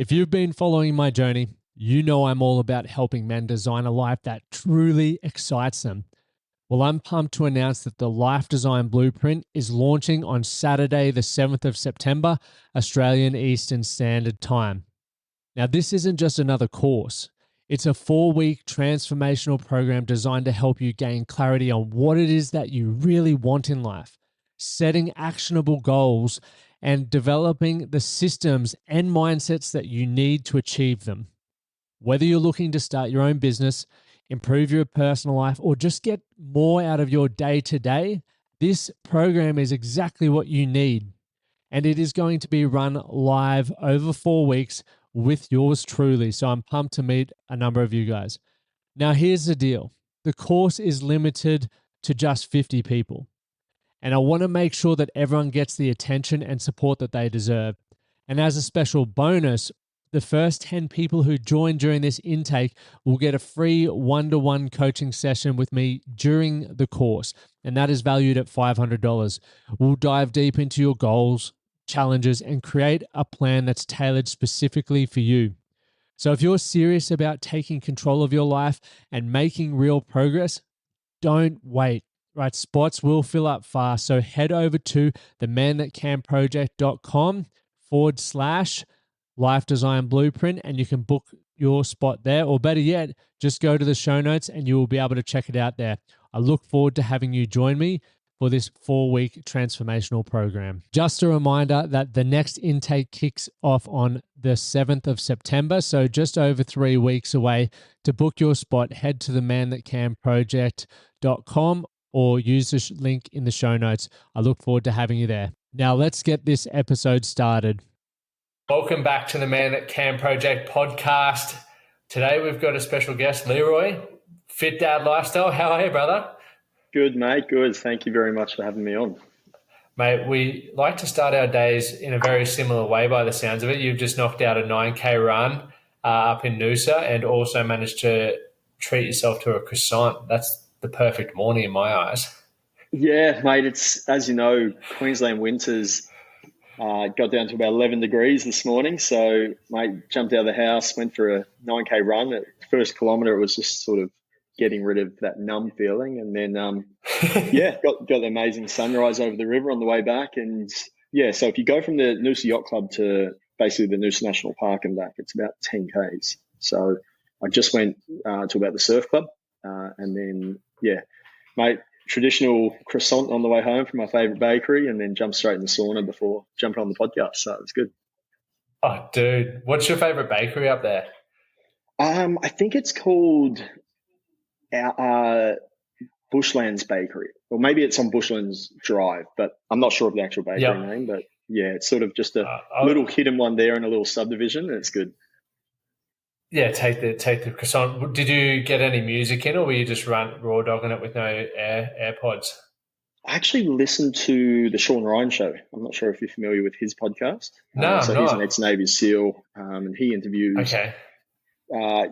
If you've been following my journey, you know I'm all about helping men design a life that truly excites them. Well, I'm pumped to announce that the Life Design Blueprint is launching on Saturday, the 7th of September, Australian Eastern Standard Time. Now, this isn't just another course. It's a 4-week transformational program designed to help you gain clarity on what it is that you really want in life, setting actionable goals, and developing the systems and mindsets that you need to achieve them. Whether you're looking to start your own business, improve your personal life, or just get more out of your day-to-day, this program is exactly what you need. And it is going to be run live over 4 weeks with yours truly. So I'm pumped to meet a number of you guys. Now, here's the deal. The course is limited to just 50 people. And I want to make sure that everyone gets the attention and support that they deserve. And as a special bonus, the first 10 people who join during this intake will get a free one-to-one coaching session with me during the course. And that is valued at $500. We'll dive deep into your goals, challenges, and create a plan that's tailored specifically for you. So if you're serious about taking control of your life and making real progress, don't wait. Right, spots will fill up fast. So head over to thementhatcanproject.com/Life Design Blueprint and you can book your spot there. Or better yet, just go to the show notes and you will be able to check it out there. I look forward to having you join me for this 4-week transformational program. Just a reminder that the next intake kicks off on the 7th of September, so just over 3 weeks away. To book your spot, head to thementhatcanproject.com or use the link in the show notes. I look forward to having you there. Now let's get this episode started. Welcome back to the Man That Can Project podcast. Today we've got a special guest, Leroy, Fit Dad Lifestyle. How are you, brother? Good, mate. Good. Thank you very much for having me on. Mate, we like to start our days in a very similar way by the sounds of it. You've just knocked out a 9K run up in Noosa and also managed to treat yourself to a croissant. That's the perfect morning in my eyes. Yeah, mate. It's, as you know, Queensland winters got down to about 11 degrees this morning. So, mate, jumped out of the house, went for a 9K run. At the first kilometre, it was just sort of getting rid of that numb feeling. And then, got the amazing sunrise over the river on the way back. And, yeah, so if you go from the Noosa Yacht Club to basically the Noosa National Park and back, it's about 10 Ks. So I just went to about the surf club. And then, mate, traditional croissant on the way home from my favourite bakery and then jumped straight in the sauna before jumping on the podcast. So it was good. Oh, dude. What's your favourite bakery up there? I think it's called Bushlands Bakery. Or maybe it's on Bushlands Drive, but I'm not sure of the actual bakery name. But, yeah, it's sort of just a little hidden one there in a little subdivision. And it's good. Yeah, take the croissant. Did you get any music in, or were you just raw dogging it with no AirPods? I actually listened to the Sean Ryan show. I'm not sure if you're familiar with his podcast. No, so he's an ex-Navy SEAL, and he interviews. Okay. A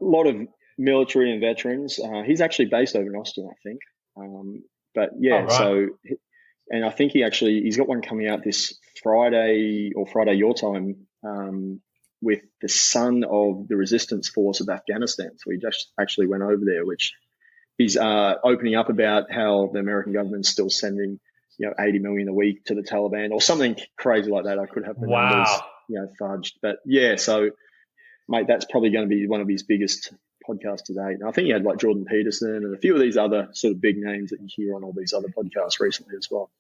lot of military and veterans. He's actually based over in Austin, I think. So, and I think he's got one coming out this Friday your time. With the son of the resistance force of Afghanistan. So he just actually went over there, which he's opening up about how the American government's still sending, $80 million a week to the Taliban or something crazy like that. I could have the numbers, fudged. But yeah, so mate, that's probably going to be one of his biggest podcasts to date. And I think he had like Jordan Peterson and a few of these other sort of big names that you hear on all these other podcasts recently as well.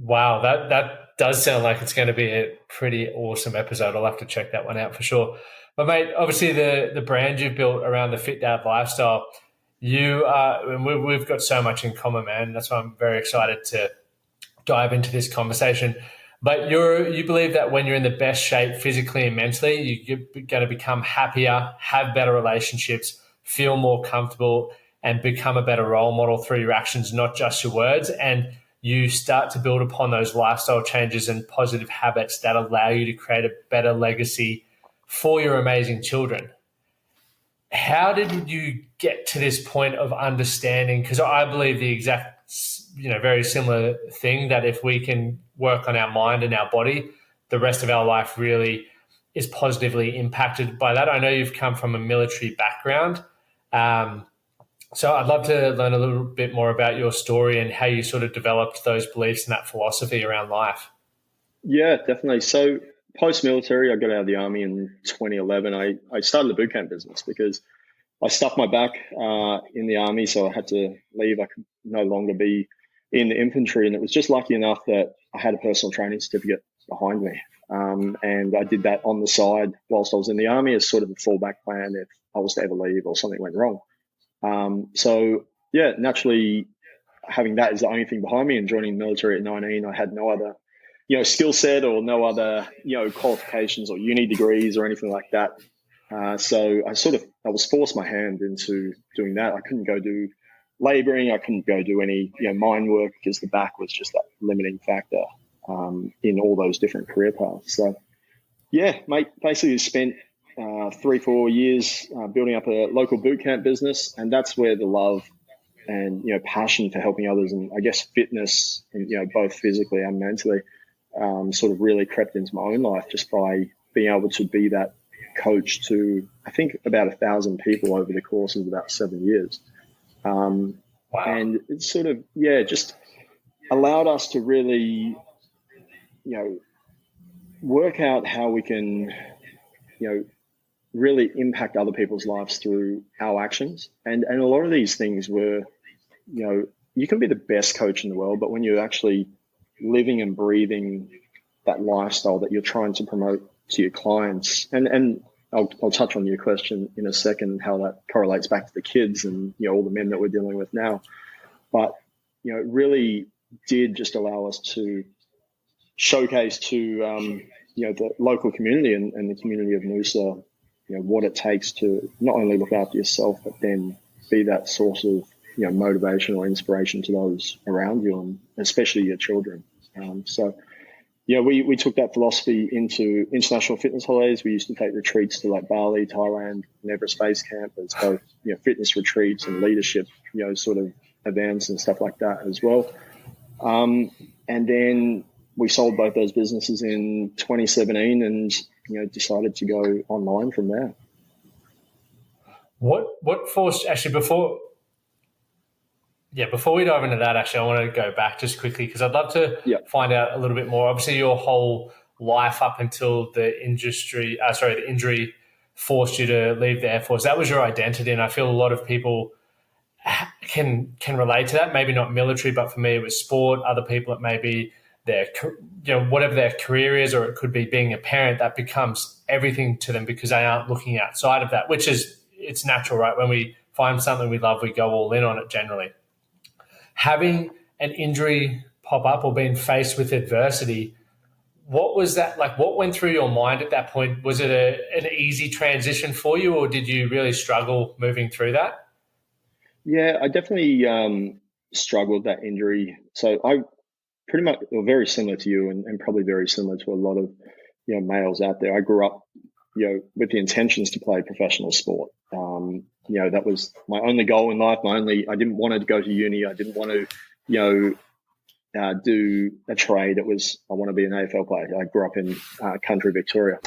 Wow, that does sound like it's going to be a pretty awesome episode. I'll have to check that one out for sure. But mate, obviously the brand you've built around the Fit Dad lifestyle, we've got so much in common, man. That's why I'm very excited to dive into this conversation. But you believe that when you're in the best shape physically and mentally, you're going to become happier, have better relationships, feel more comfortable, and become a better role model through your actions, not just your words. And you start to build upon those lifestyle changes and positive habits that allow you to create a better legacy for your amazing children. How did you get to this point of understanding? Because I believe the exact, very similar thing, that if we can work on our mind and our body, the rest of our life really is positively impacted by that. I know you've come from a military background. So I'd love to learn a little bit more about your story and how you sort of developed those beliefs and that philosophy around life. Yeah, definitely. So post-military, I got out of the army in 2011. I started a boot camp business because I stuffed my back in the army, so I had to leave. I could no longer be in the infantry, and it was just lucky enough that I had a personal training certificate behind me. And I did that on the side whilst I was in the army as sort of a fallback plan if I was to ever leave or something went wrong. So yeah, naturally having that as the only thing behind me and joining the military at 19, I had no other, skill set or no other, qualifications or uni degrees or anything like that. So I was forced my hand into doing that. I couldn't go do laboring. I couldn't go do any, mine work because the back was just that limiting factor in all those different career paths. So yeah, mate, basically spent 3-4 years building up a local boot camp business, and that's where the love and passion for helping others and I guess fitness and both physically and mentally sort of really crept into my own life just by being able to be that coach to I think about 1,000 people over the course of about 7 years. Wow. And it's sort of just allowed us to really work out how we can really impact other people's lives through our actions. And a lot of these things were, you can be the best coach in the world, but when you're actually living and breathing that lifestyle that you're trying to promote to your clients, and I'll touch on your question in a second, how that correlates back to the kids and, all the men that we're dealing with now. But, it really did just allow us to showcase to, the local community and the community of Noosa, what it takes to not only look after yourself, but then be that source of, motivation or inspiration to those around you, and especially your children. We took that philosophy into international fitness holidays. We used to take retreats to like Bali, Thailand, and Everest Base Camp as both, fitness retreats and leadership, sort of events and stuff like that as well. And then we sold both those businesses in 2017 and, decided to go online from there. What forced, actually, before we dive into that, actually, I want to go back just quickly because I'd love to find out a little bit more. Obviously, your whole life up until the injury forced you to leave the Air Force. That was your identity, and I feel a lot of people can relate to that. Maybe not military, but for me, it was sport. Other people, it may be their, whatever their career is, or it could be being a parent. That becomes everything to them because they aren't looking outside of that, which is, it's natural, right? When we find something we love, we go all in on it generally. Having an injury pop up or being faced with adversity, what was that like? What went through your mind at that point? Was it an easy transition for you, or did you really struggle moving through that? Yeah, I definitely struggled with that injury. So I pretty much very similar to you and probably very similar to a lot of males out there. I grew up with the intentions to play professional sport. That was my only goal in life. I didn't want to go to uni. I didn't want to do a trade. I want to be an AFL player. I grew up in country Victoria,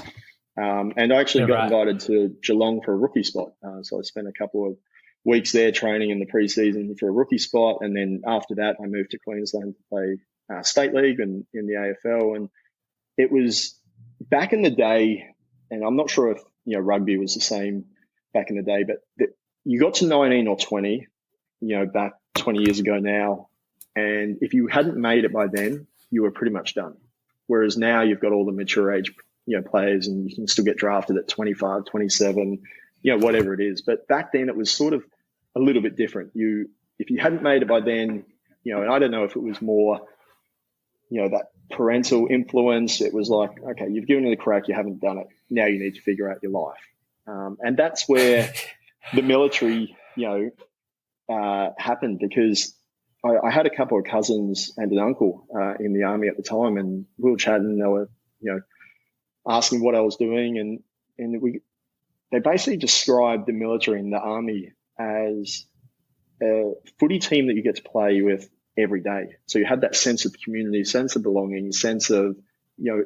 and I actually got invited to Geelong for a rookie spot. So I spent a couple of weeks there training in the pre-season for a rookie spot, and then after that, I moved to Queensland to play state league and in the AFL. And it was back in the day, and I'm not sure if rugby was the same back in the day, but you got to 19 or 20, back 20 years ago now, and if you hadn't made it by then, you were pretty much done. Whereas now you've got all the mature age players, and you can still get drafted at 25, 27, whatever it is. But back then it was sort of a little bit different. If you hadn't made it by then, and I don't know if it was more that parental influence. It was like, okay, you've given it a crack, you haven't done it. Now you need to figure out your life. And that's where the military, happened, because I had a couple of cousins and an uncle in the army at the time, and we were chatting. They were, asking what I was doing, and they basically described the military and the army as a footy team that you get to play with every day. So you had that sense of community, sense of belonging, sense of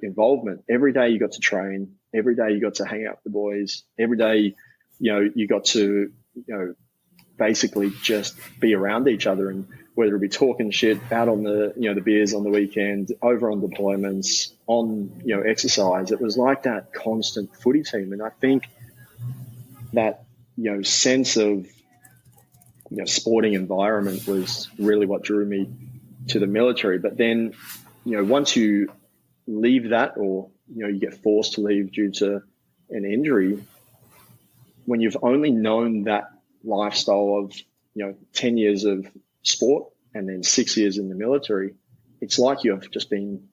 involvement. Every day you got to train, every day you got to hang out with the boys. Every day, you got to, basically just be around each other, and whether it be talking shit out on the, the beers on the weekend, over on deployments, on, exercise. It was like that constant footy team. And I think that, sense of, sporting environment was really what drew me to the military. But then, once you leave that, or, you get forced to leave due to an injury, when you've only known that lifestyle of, 10 years of sport and then 6 years in the military, it's like you've just been,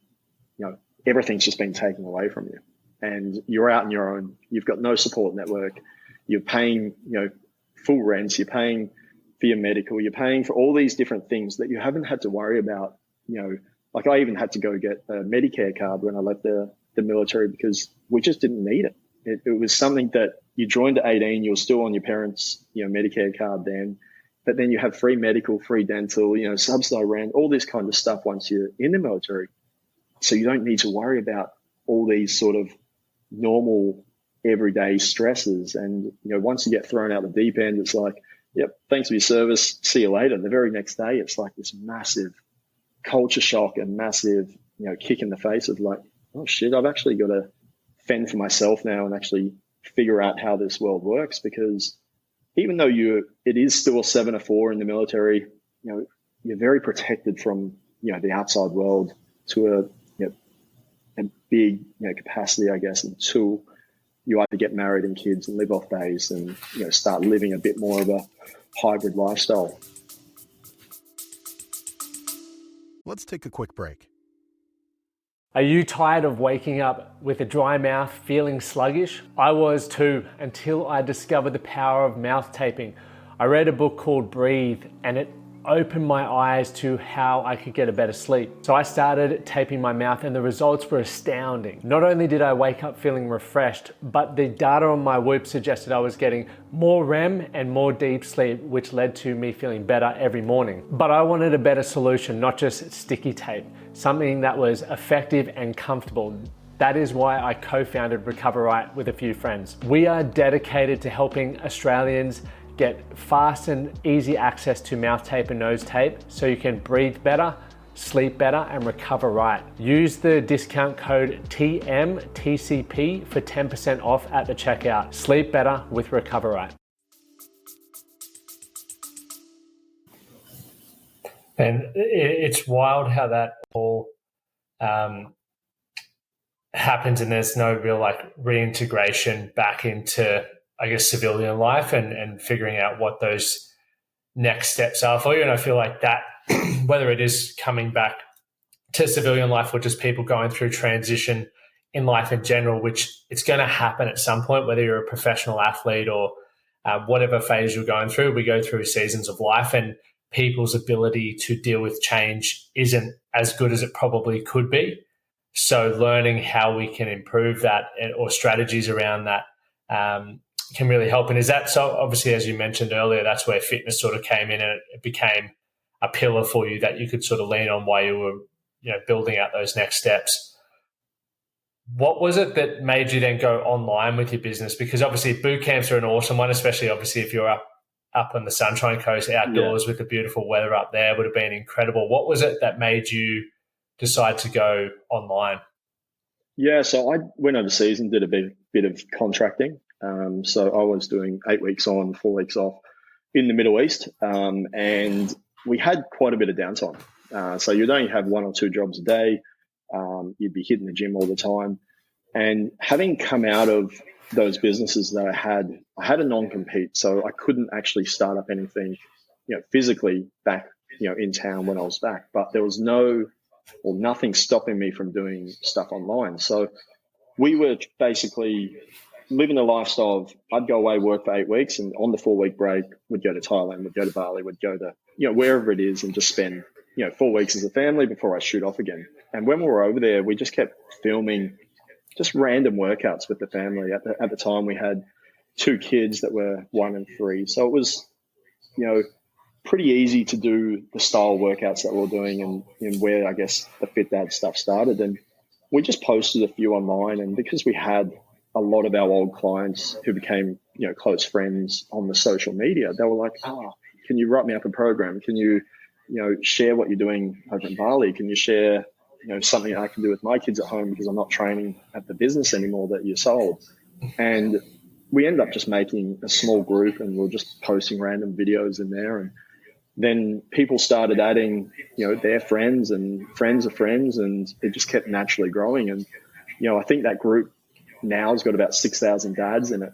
everything's just been taken away from you, and you're out on your own. You've got no support network. You're paying, full rents. You're paying for your medical. You're paying for all these different things that you haven't had to worry about. Like I even had to go get a Medicare card when I left the military, because we just didn't need it. It was something that you joined at 18, you're still on your parents', Medicare card then, but then you have free medical, free dental, subsidized rent, all this kind of stuff once you're in the military. So you don't need to worry about all these sort of normal everyday stresses. And, once you get thrown out the deep end, it's like, yep, thanks for your service, see you later. The very next day, it's like this massive culture shock and massive, kick in the face of like, oh shit, I've actually got to fend for myself now and actually figure out how this world works. Because even though it is still a 7 or 4 in the military, you're very protected from, the outside world to a big, capacity, I guess, until you either get married and kids and live off days and, start living a bit more of a hybrid lifestyle. Let's take a quick break. Are you tired of waking up with a dry mouth, feeling sluggish? I was too, until I discovered the power of mouth taping. I read a book called Breathe, and it opened my eyes to how I could get a better sleep. So I started taping my mouth, and the results were astounding. Not only did I wake up feeling refreshed, but the data on my Whoop suggested I was getting more REM and more deep sleep, which led to me feeling better every morning. But I wanted a better solution, not just sticky tape, something that was effective and comfortable. That is why I co-founded Recover Right with a few friends. We are dedicated to helping Australians get fast and easy access to mouth tape and nose tape so you can breathe better, sleep better, and recover right. Use the discount code TMTCP for 10% off at the checkout. Sleep better with Recover Right. And it's wild how that all happens, and there's no real reintegration back into, I guess, civilian life and figuring out what those next steps are for you. And I feel like that, whether it is coming back to civilian life or just people going through transition in life in general, which it's going to happen at some point, whether you're a professional athlete or whatever phase you're going through, we go through seasons of life, and people's ability to deal with change isn't as good as it probably could be. So learning how we can improve that or strategies around that can really help. And is that, so obviously, as you mentioned earlier, that's where fitness sort of came in, and it became a pillar for you that you could sort of lean on while you were building out those next steps. What was it that made you then go online with your business? Because obviously boot camps are an awesome one, especially obviously if you're up on the Sunshine Coast outdoors with the beautiful weather up there, would have been incredible. What was it that made you decide to go online? Yeah, so I went overseas and did a bit of contracting. So I was doing 8 weeks on, 4 weeks off in the Middle East, and we had quite a bit of downtime. So you'd only have 1 or 2 jobs a day. You'd be hitting the gym all the time. And having come out of those businesses that I had a non-compete, so I couldn't actually start up anything, physically back, in town when I was back. But there was nothing stopping me from doing stuff online. So we were basically living a lifestyle of, I'd go away, work for 8 weeks, and on the 4-week break, we'd go to Thailand, we'd go to Bali, we'd go to, wherever it is, and just spend, 4 weeks as a family before I shoot off again. And when we were over there, we just kept filming just random workouts with the family. At the time, we had 2 kids that were 1 and 3. So it was, pretty easy to do the style workouts that we were doing, and where, I guess, the Fit Dad stuff started. And we just posted a few online, and because we had a lot of our old clients who became, close friends on the social media, they were like, can you write me up a program? Can you, share what you're doing over in Bali? Can you share, something I can do with my kids at home because I'm not training at the business anymore that you sold? And we ended up just making a small group, and we're just posting random videos in there. And then people started adding, their friends and friends of friends, and it just kept naturally growing. And, I think that group now has got about 6,000 dads in it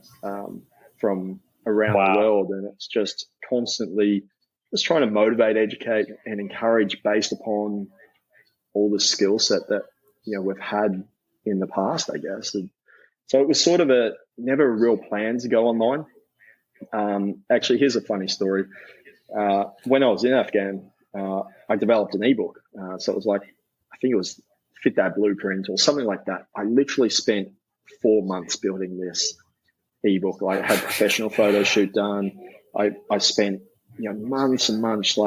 from around the world. And it's just constantly just trying to motivate, educate, and encourage based upon all the skill set that, we've had in the past, I guess. And so it was sort of never a real plan to go online. Actually, here's a funny story. When I was in Afghan, I developed an ebook. So it was like, I think it was Fit That Blueprint or something like that. I literally spent 4 months building this ebook. I had professional photo shoot done. I spent, months and months,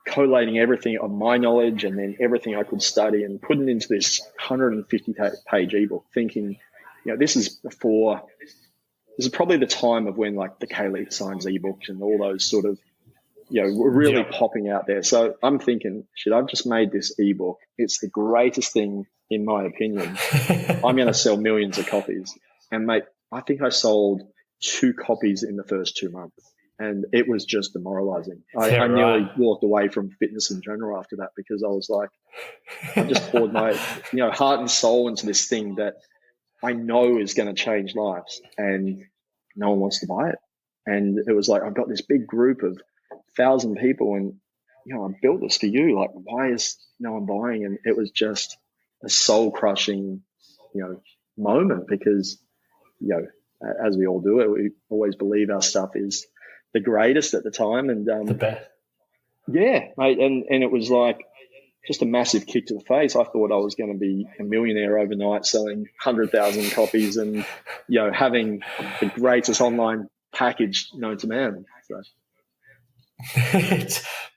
collating everything of my knowledge and then everything I could study and putting into this 150-page ebook, thinking, this is probably the time of when like the K-Leaf Signs ebooks and all those sort of, were really popping out there. So I'm thinking, shit, I've just made this ebook. It's the greatest thing, in my opinion. I'm going to sell millions of copies. And mate, I think I sold 2 copies in the first 2 months. And it was just demoralizing. I nearly walked away from fitness in general after that, because I was like, I just poured my, heart and soul into this thing that I know is going to change lives, and no one wants to buy it. And it was like, I've got this big group of 1,000 people, and, I built this for you. Like, why is no one buying? And it was just a soul crushing, moment, because, as we all do it, we always believe our stuff is the greatest at the time. And the best. Yeah, mate. And it was like just a massive kick to the face. I thought I was going to be a millionaire overnight, selling 100,000 copies and, having the greatest online package known to man. So.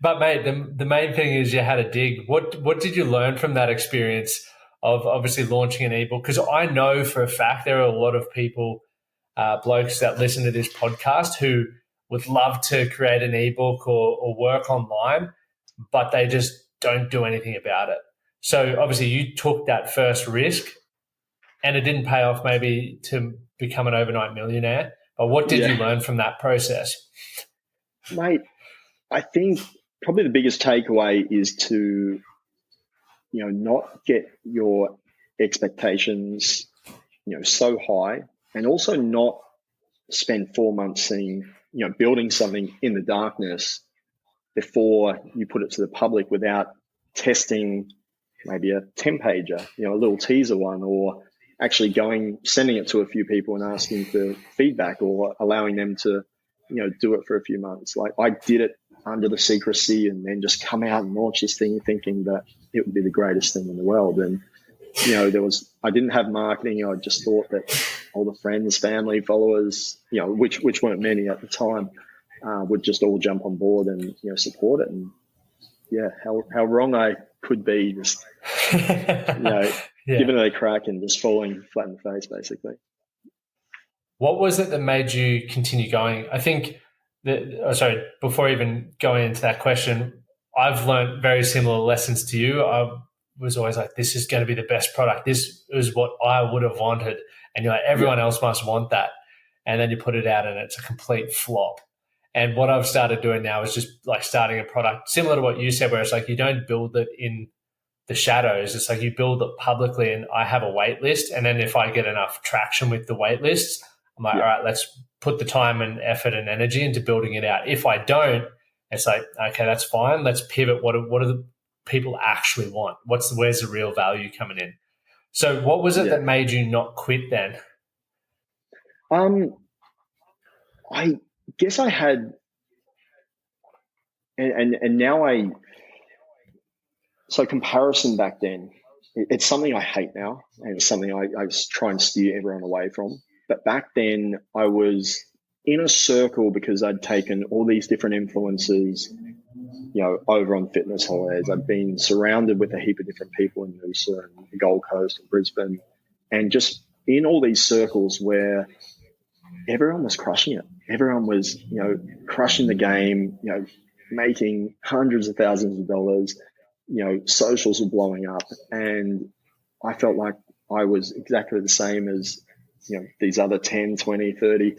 But mate, the main thing is you had a dig. What did you learn from that experience of obviously launching an ebook? Because I know for a fact there are a lot of people, blokes that listen to this podcast who would love to create an ebook or work online, but they just don't do anything about it. So obviously you took that first risk, and it didn't pay off maybe to become an overnight millionaire. But what did you learn from that process? Mate, I think probably the biggest takeaway is to, not get your expectations, so high, and also not spend 4 months building something in the darkness before you put it to the public without testing maybe a 10-pager, a little teaser one, or actually sending it to a few people and asking for feedback, or allowing them to, do it for a few months. Like, I did it under the secrecy and then just come out and launch this thing thinking that it would be the greatest thing in the world. And, I didn't have marketing. I just thought that all the friends, family, followers, which weren't many at the time, would just all jump on board and, support it. And how wrong I could be, just, giving it a crack and just falling flat in the face, basically. What was it that made you continue going? I think before even going into that question, I've learned very similar lessons to you. I was always like, this is going to be the best product. This is what I would have wanted. And you're like, everyone else must want that. And then you put it out and it's a complete flop. And what I've started doing now is just like starting a product similar to what you said, where it's like you don't build it in the shadows. It's like you build it publicly, and I have a wait list. And then if I get enough traction with the wait lists, I'm like, all right, let's put the time and effort and energy into building it out. If I don't, it's like, okay, that's fine. Let's pivot. What do the people actually want? Where's the real value coming in? So what was it that made you not quit then? I guess I had, and now so comparison back then, it's something I hate now, and it's something I try and steer everyone away from. But back then I was in a circle because I'd taken all these different influences, over on fitness holidays. I'd been surrounded with a heap of different people in Noosa and the Gold Coast and Brisbane, and just in all these circles where everyone was crushing it. Everyone was, crushing the game, making hundreds of thousands of dollars, socials were blowing up. And I felt like I was exactly the same as, these other 10, 20, 30,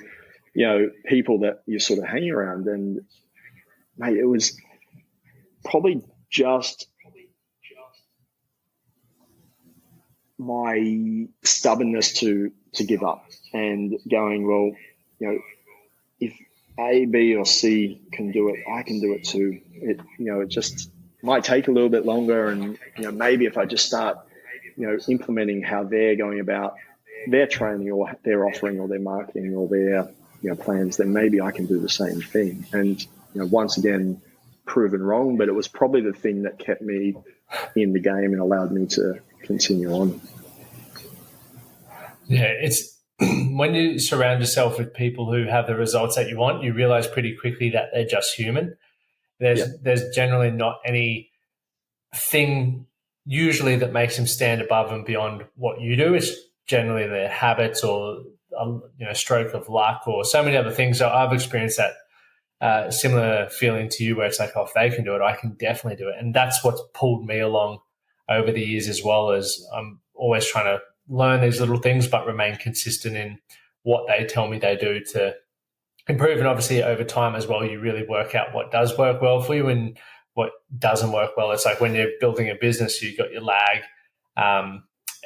people that you sort of hang around. And mate, it was probably just my stubbornness to give up and going, well, if A, B, or C can do it, I can do it too. It just might take a little bit longer, and maybe if I just start, implementing how they're going about their training or their offering or their marketing or their plans, then maybe I can do the same thing. And once again, proven wrong, but it was probably the thing that kept me in the game and allowed me to continue on. Yeah, it's when you surround yourself with people who have the results that you want, you realize pretty quickly that they're just human. There's generally not any thing usually that makes them stand above and beyond what you do. It's generally their habits or stroke of luck or so many other things. So I've experienced that similar feeling to you, where it's like, oh, if they can do it, I can definitely do it. And that's what's pulled me along over the years, as well as I'm always trying to learn these little things but remain consistent in what they tell me they do to improve. And obviously over time as well, you really work out what does work well for you and what doesn't work well. It's like when you're building a business, you've got your lag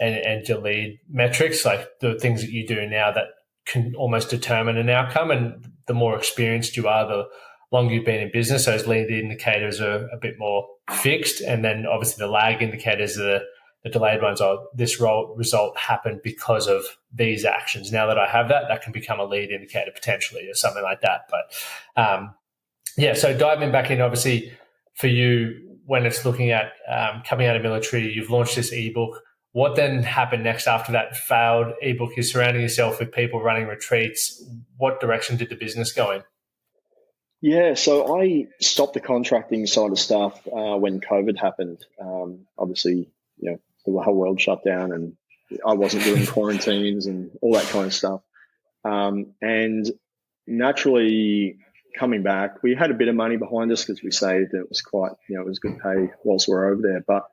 and your lead metrics, like the things that you do now that can almost determine an outcome. And the more experienced you are, the longer you've been in business, those lead indicators are a bit more fixed. And then obviously the lag indicators are the delayed ones are this result happened because of these actions. Now that I have that can become a lead indicator potentially or something like that. But so diving back in, obviously for you, when it's looking at coming out of military, you've launched this ebook. What then happened next after that failed ebook? You're surrounding yourself with people running retreats. What direction did the business go in? Yeah, so I stopped the contracting side of stuff when COVID happened. Obviously, the whole world shut down and I wasn't doing quarantines and all that kind of stuff. And naturally coming back, we had a bit of money behind us because we saved. It was quite, it was good pay whilst we were over there. But,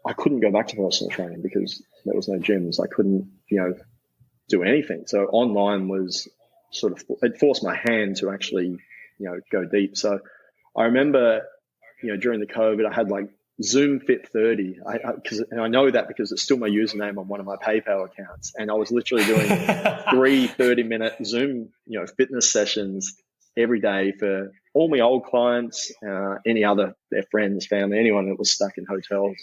I couldn't go back to personal training because there was no gyms. I couldn't, do anything. So online was it forced my hand to actually, go deep. So I remember, during the COVID, I had like Zoom Fit 30. And I know that because it's still my username on one of my PayPal accounts. And I was literally doing 3 30-minute Zoom, fitness sessions every day for all my old clients, any other, their friends, family, anyone that was stuck in hotels.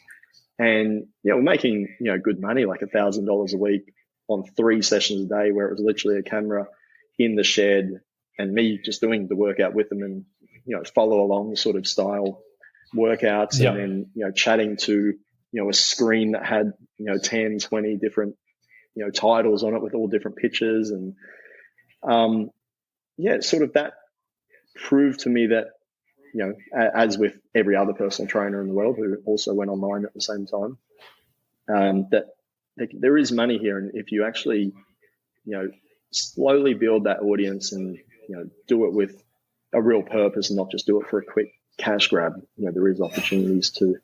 And, we're making, good money, like $1,000 a week on 3 sessions a day, where it was literally a camera in the shed and me just doing the workout with them and, follow along sort of style workouts. Yep. And then, chatting to, a screen that had, 10, 20 different, titles on it with all different pictures. And, sort of that proved to me that, as with every other personal trainer in the world who also went online at the same time, that there is money here. And if you actually, slowly build that audience and, do it with a real purpose and not just do it for a quick cash grab, there is opportunities to,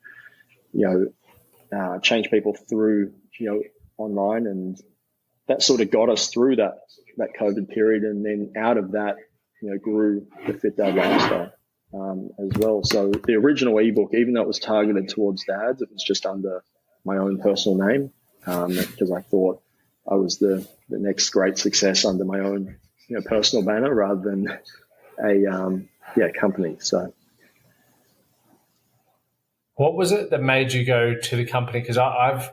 change people through, online. And that sort of got us through that COVID period. And then out of that, grew the Fit Dad lifestyle as well. So the original ebook, even though it was targeted towards dads, it was just under my own personal name because I thought I was the next great success under my own personal banner rather than a company. So what was it that made you go to the company? Because I've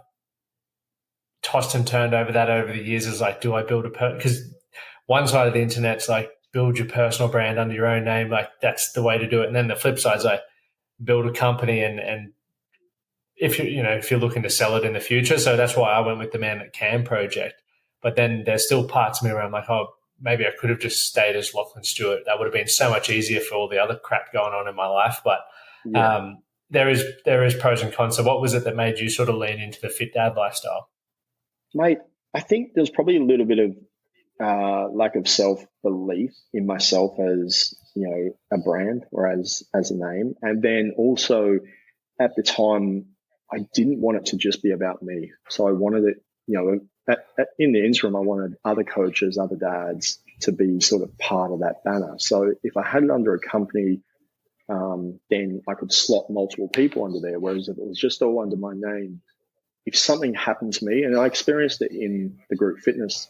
tossed and turned over that over the years. Is like, do I build because one side of the internet's like build your personal brand under your own name, like that's the way to do it. And then the flip side is like build a company and if you're looking to sell it in the future. So that's why I went with the Man That Can project. But then there's still parts of me where I'm like, oh, maybe I could have just stayed as Lachlan Stuart. That would have been so much easier for all the other crap going on in my life. But there is pros and cons. So what was it that made you sort of lean into the Fit Dad lifestyle? Mate, I think there's probably a little bit of lack of self-belief in myself as, a brand or as a name. And then also at the time, I didn't want it to just be about me. So I wanted it, in the interim, I wanted other coaches, other dads to be sort of part of that banner. So if I had it under a company, then I could slot multiple people under there. Whereas if it was just all under my name, if something happened to me, and I experienced it in the group fitness,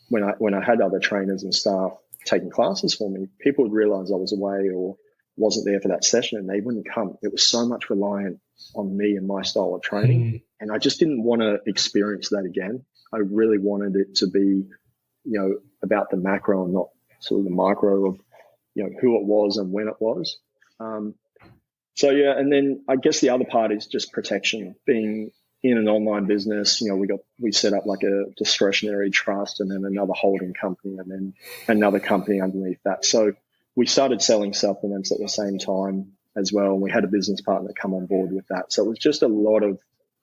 when I had other trainers and staff taking classes for me, people would realize I was away or wasn't there for that session and they wouldn't come. It was so much reliant on me and my style of training. And I just didn't want to experience that again. I really wanted it to be, about the macro and not sort of the micro of, who it was and when it was. And then I guess the other part is just protection. Being in an online business, we set up like a discretionary trust and then another holding company and then another company underneath that. So we started selling supplements at the same time as well. And we had a business partner come on board with that. So it was just a lot of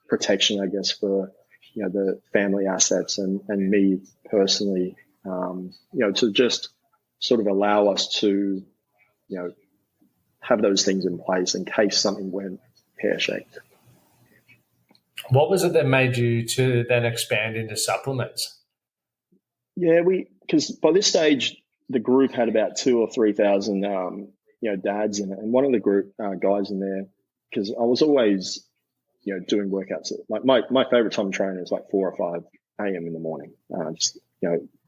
protection, I guess, for, the family assets and me personally, to just sort of allow us to, have those things in place in case something went pear-shaped. What was it that made you to then expand into supplements? Yeah, because by this stage, the group had about 2,000 or 3,000, dads in it. And one of the group guys in there, because I was always, doing workouts. Like my favorite time to train is like 4 or 5 a.m. in the morning.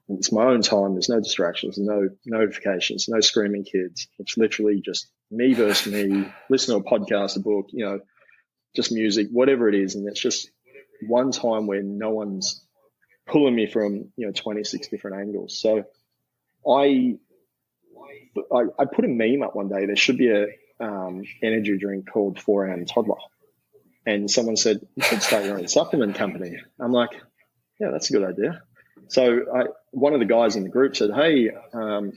It's my own time. There's no distractions, no notifications, no screaming kids. It's literally just me versus me, listen to a podcast, a book, just music, whatever it is. And it's just one time where no one's pulling me from, 26 different angles. So I put a meme up one day. There should be a energy drink called 4 a.m. Toddler. And someone said, you should start your own supplement company. I'm like, yeah, that's a good idea. So one of the guys in the group said, hey, one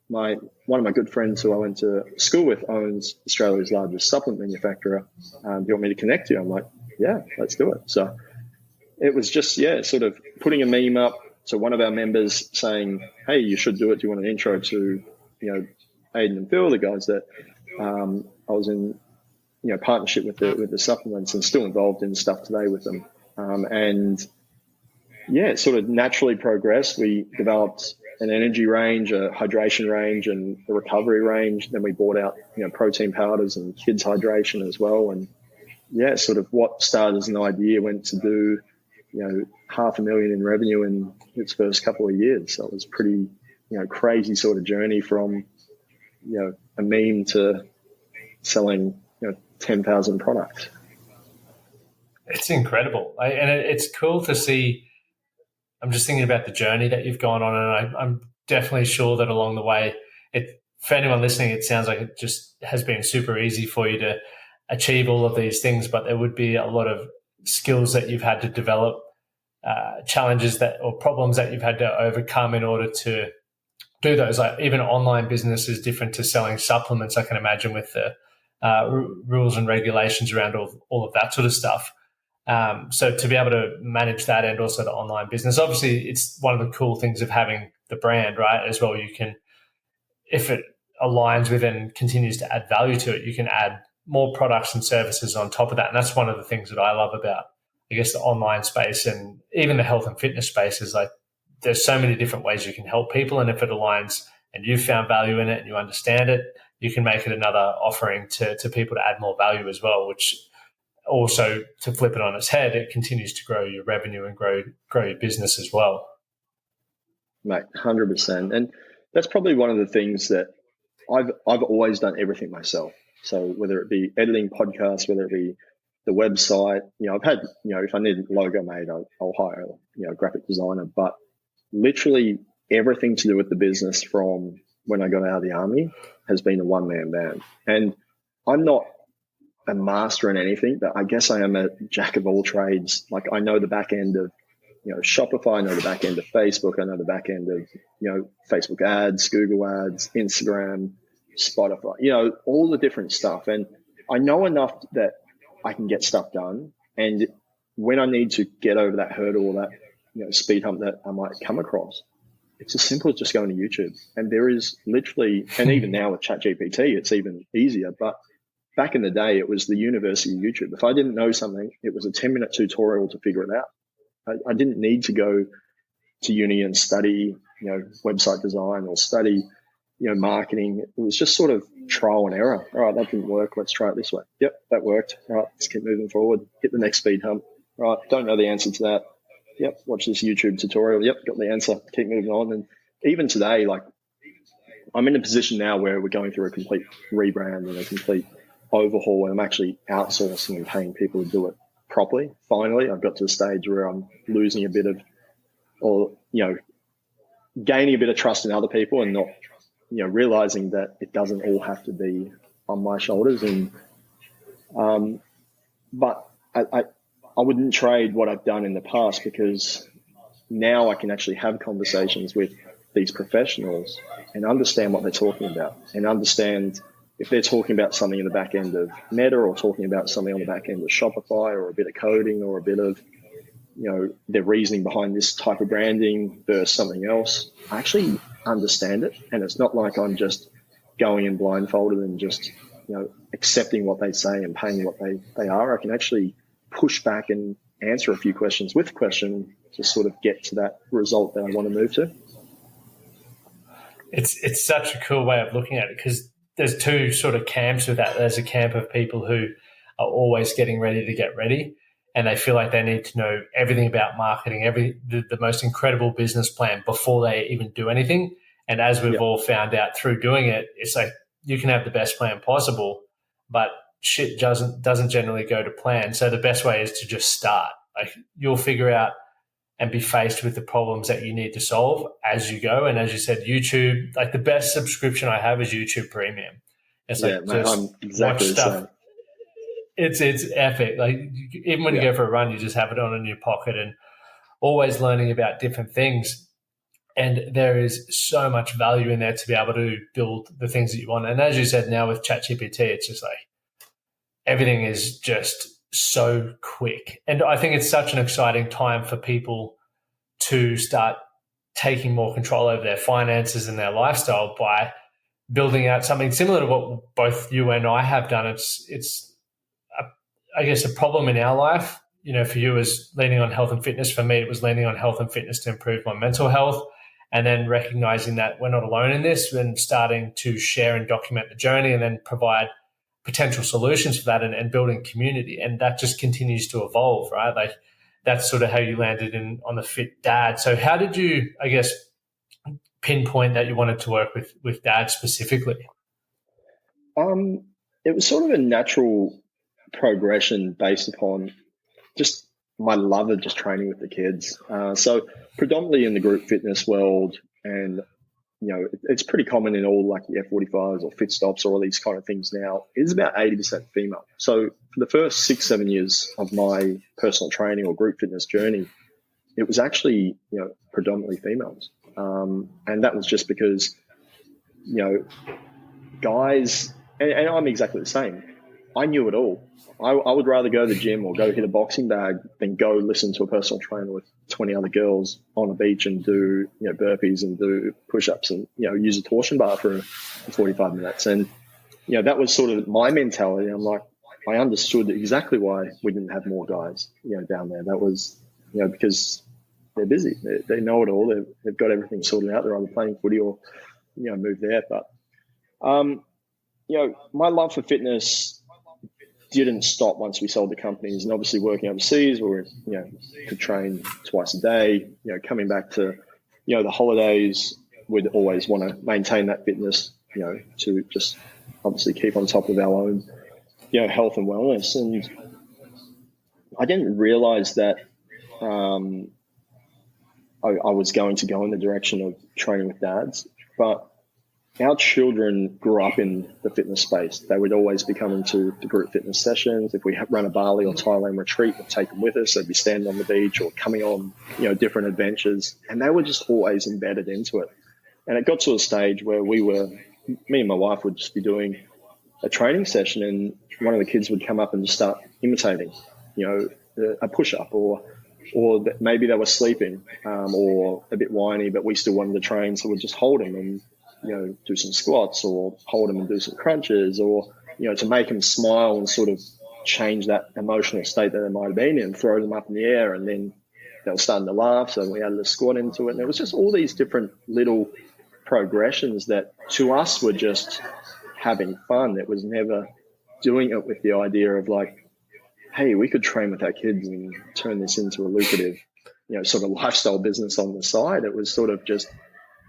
of my good friends who I went to school with owns Australia's largest supplement manufacturer. Do you want me to connect you? I'm like, yeah, let's do it. So it was just, sort of putting a meme up to one of our members saying, hey, you should do it. Do you want an intro to, Aiden and Phil, the guys that I was in, partnership with the supplements and still involved in stuff today with them. It sort of naturally progressed. We developed an energy range, a hydration range, and a recovery range. Then we bought out, protein powders and kids hydration as well. And sort of what started as an idea went to do, $500,000 in revenue in its first couple of years. So it was pretty, crazy sort of journey from, a meme to selling, 10,000 products. It's incredible. And it's cool to see. I'm just thinking about the journey that you've gone on, and I'm definitely sure that along the way, for anyone listening, it sounds like it just has been super easy for you to achieve all of these things, but there would be a lot of skills that you've had to develop, challenges or problems that you've had to overcome in order to do those. Like even online business is different to selling supplements, I can imagine, with the rules and regulations around all of that sort of stuff. So to be able to manage that and also the online business, obviously it's one of the cool things of having the brand, right? As well, you can, if it aligns with and continues to add value to it, you can add more products and services on top of that. And that's one of the things that I love about, I guess, the online space and even the health and fitness space is like, there's so many different ways you can help people. And if it aligns and you've found value in it and you understand it, you can make it another offering to people to add more value as well, which also, to flip it on its head, it continues to grow your revenue and grow your business as well. Mate, 100%. And that's probably one of the things that I've always done everything myself. So whether it be editing podcasts, whether it be the website, I've had, if I need a logo made, I'll hire, a graphic designer, but literally everything to do with the business from when I got out of the army has been a one-man band. And I'm not a master in anything, but I guess I am a jack of all trades. Like I know the back end of, Shopify, I know the back end of Facebook, I know the back end of, Facebook ads, Google ads, Instagram, Spotify, all the different stuff. And I know enough that I can get stuff done. And when I need to get over that hurdle or that, speed hump that I might come across, it's as simple as just going to YouTube. And there is literally, and even now with ChatGPT, it's even easier. But back in the day, it was the university of YouTube. If I didn't know something, it was a 10-minute tutorial to figure it out. I didn't need to go to uni and study, website design or study, marketing. It was just sort of trial and error. All right, that didn't work. Let's try it this way. Yep, that worked. All right, let's keep moving forward. Hit the next speed hump. All right, don't know the answer to that. Yep, watch this YouTube tutorial. Yep, got the answer. Keep moving on. And even today, like, I'm in a position now where we're going through a complete rebrand and a complete overhaul, and I'm actually outsourcing and paying people to do it properly. Finally, I've got to the stage where I'm losing a bit of, or, gaining a bit of trust in other people and not, realizing that it doesn't all have to be on my shoulders. And, but I wouldn't trade what I've done in the past, because now I can actually have conversations with these professionals and understand what they're talking about, and understand if they're talking about something in the back end of Meta, or talking about something on the back end of Shopify, or a bit of coding, or a bit of, their reasoning behind this type of branding versus something else. I actually understand it. And it's not like I'm just going in blindfolded and just, accepting what they say and paying what they are. I can actually push back and answer a few questions with question to sort of get to that result that I want to move to. It's such a cool way of looking at it, because there's two sort of camps with that. There's a camp of people who are always getting ready to get ready, and they feel like they need to know everything about marketing, the most incredible business plan before they even do anything. And as we've all found out through doing it, it's like you can have the best plan possible, but shit doesn't generally go to plan. So the best way is to just start. Like, you'll figure out and be faced with the problems that you need to solve as you go. And as you said, YouTube, like, the best subscription I have is YouTube Premium. It's like, mate, just I'm exactly watch the stuff. same. It's epic. Like, even when you go for a run, you just have it on in your pocket and always learning about different things. And there is so much value in there to be able to build the things that you want. And as you said, now with ChatGPT, it's just like everything is just so quick. And I think it's such an exciting time for people to start taking more control over their finances and their lifestyle by building out something similar to what both you and I have done. It's I guess a problem in our life, for you is leaning on health and fitness. For me, it was leaning on health and fitness to improve my mental health, and then recognizing that we're not alone in this, and starting to share and document the journey, and then provide potential solutions for that, and building community. And that just continues to evolve, right? Like, that's sort of how you landed on the Fit Dad. So how did you, I guess, pinpoint that you wanted to work with Dad specifically? It was sort of a natural progression based upon just my love of just training with the kids. So predominantly in the group fitness world, and it's pretty common in all, like, the F45s or fit stops or all these kind of things now, it's about 80% female. So for the first 6-7 years of my personal training or group fitness journey, it was actually, predominantly females. And that was just because, guys, and I'm exactly the same. I knew it all. I would rather go to the gym or go hit a boxing bag than go listen to a personal trainer with 20 other girls on a beach and do, burpees and do push-ups and, use a torsion bar for 45 minutes. And, that was sort of my mentality. I'm like, I understood exactly why we didn't have more guys, down there. That was, because they're busy. They know it all. They've got everything sorted out. They're either playing footy or, move there. But, my love for fitness didn't stop once we sold the companies, and obviously working overseas, where could train twice a day. Coming back to the holidays, we'd always want to maintain that fitness. To just obviously keep on top of our own health and wellness. And I didn't realize that I was going to go in the direction of training with dads, but our children grew up in the fitness space. They would always be coming to the group fitness sessions. If we run a Bali or Thailand retreat, we'd take them with us. They'd be standing on the beach or coming on, different adventures. And they were just always embedded into it. And it got to a stage where me and my wife would just be doing a training session, and one of the kids would come up and just start imitating, a push-up, or that maybe they were sleeping or a bit whiny, but we still wanted to train, so we'd just hold them and do some squats, or hold them and do some crunches, or to make them smile and sort of change that emotional state that they might have been in, throw them up in the air, and then they were starting to laugh, so we added a squat into it. And it was just all these different little progressions that to us were just having fun. It was never doing it with the idea of like, hey, we could train with our kids and turn this into a lucrative, sort of lifestyle business on the side. It was sort of just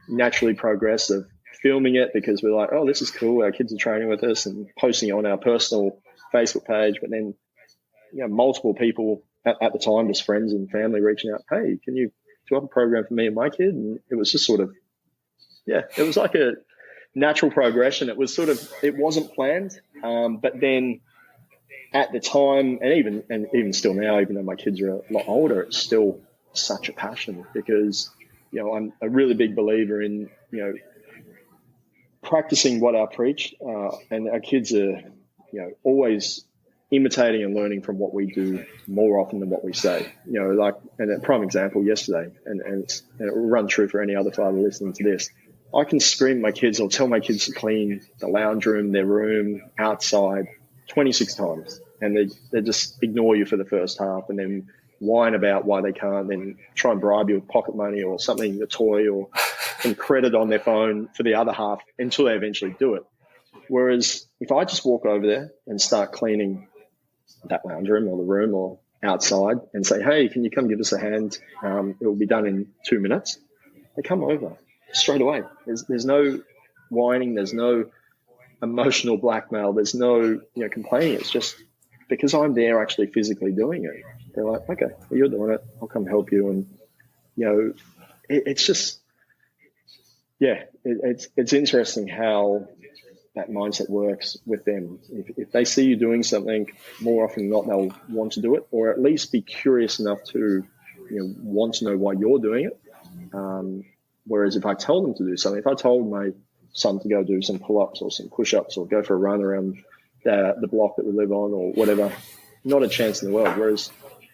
naturally progressive, filming it because we're like, oh, this is cool. Our kids are training with us, and posting it on our personal Facebook page. But then, multiple people at the time, just friends and family, reaching out, hey, can you do a program for me and my kid? And it was just sort of, it was like a natural progression. It was sort of, it wasn't planned. But then at the time, and even still now, even though my kids are a lot older, it's still such a passion because, I'm a really big believer in, practicing what I preach. And our kids are, always imitating and learning from what we do more often than what we say. And a prime example yesterday, and it will run true for any other father listening to this. I can scream at my kids or tell my kids to clean the lounge room, their room, outside 26 times, and they just ignore you for the first half and then whine about why they can't, then try and bribe you with pocket money or something, a toy or some credit on their phone for the other half until they eventually do it. Whereas if I just walk over there and start cleaning that lounge room or the room or outside and say, hey, can you come give us a hand? It will be done in 2 minutes. They come over straight away. There's no whining. There's no emotional blackmail. There's no complaining. It's just because I'm there actually physically doing it. They're like, okay, well, you're doing it. I'll come help you. And it's just, it's interesting how that mindset works with them. If they see you doing something, more often than not, they'll want to do it, or at least be curious enough to want to know why you're doing it. Whereas if I tell them to do something, if I told my son to go do some pull-ups or some push-ups or go for a run around the block that we live on or whatever, not a chance in the world. Whereas